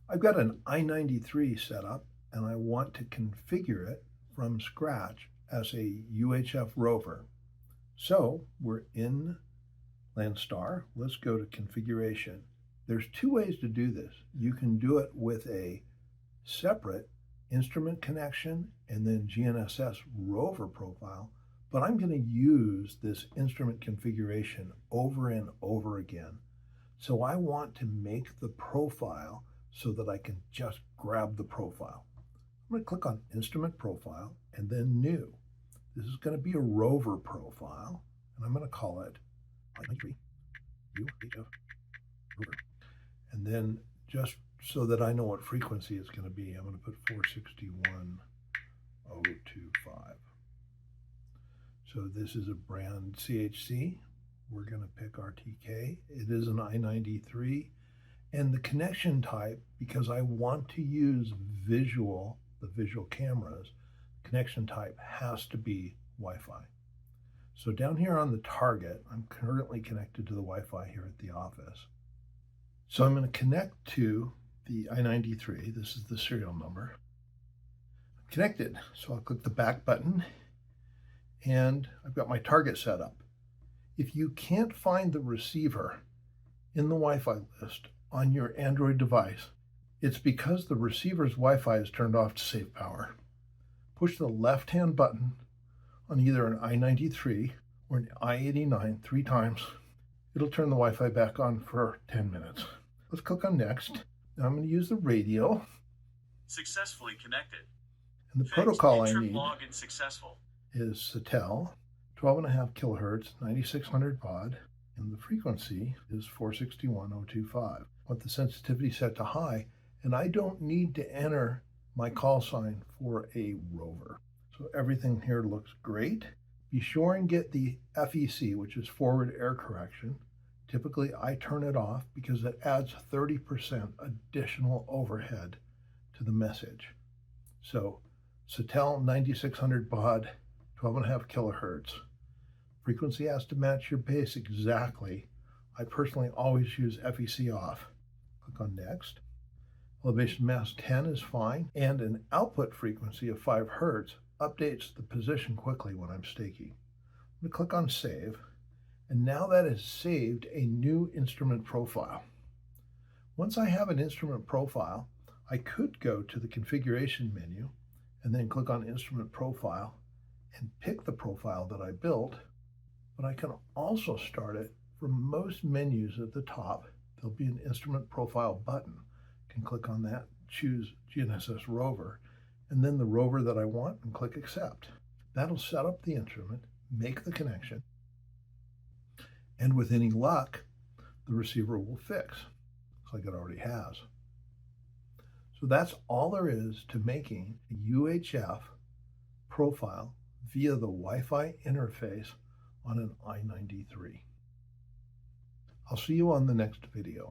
I've got an i93 set up and I want to configure it from scratch as a UHF Rover. So we're in Landstar. Let's go to configuration. There's two ways to do this. You can do it with a separate instrument connection and then GNSS rover profile, but I'm going to use this instrument configuration over and over again. So I want to make the profile so that I can just grab the profile. I'm going to click on Instrument Profile and then New. This is going to be a rover profile, and I'm going to call it i93 UHF Rover. And then just so that I know what frequency it's going to be, I'm going to put 461.025. So this is a brand CHC. We're going to pick RTK. It is an i93. And the connection type, because I want to use the visual cameras, connection type has to be Wi-Fi. So down here on the target, I'm currently connected to the Wi-Fi here at the office. So I'm going to connect to the i93. This is the serial number. I'm connected. So I'll click the back button and I've got my target set up. If you can't find the receiver in the Wi-Fi list on your Android device, it's because the receiver's Wi-Fi is turned off to save power. Push the left-hand button on either an i93 or an i89 3 times. It'll turn the Wi-Fi back on for 10 minutes. Let's click on Next. Now I'm going to use the radio. Successfully connected. And the protocol I Trip need login successful. is Satel, 12.5 kilohertz, 9600 baud, and the frequency is 461.025. I want the sensitivity set to high, and I don't need to enter my call sign for a rover. So everything here looks great. Be sure and get the FEC, which is forward error correction. Typically, I turn it off because it adds 30% additional overhead to the message. So Satel 9600 baud, 12.5 kilohertz. Frequency has to match your base exactly. I personally always use FEC off. Click on Next. Elevation mass 10 is fine, and an output frequency of 5 hertz updates the position quickly when I'm staking. I'm going to click on Save, and now that has saved a new instrument profile. Once I have an instrument profile, I could go to the configuration menu and then click on Instrument Profile and pick the profile that I built, but I can also start it from most menus at the top. There'll be an Instrument Profile button. I can click on that, choose GNSS Rover, and then the rover that I want, and click Accept. That'll set up the instrument, make the connection, and with any luck, the receiver will fix. Looks like it already has. So that's all there is to making a UHF profile via the Wi-Fi interface on an i93. I'll see you on the next video.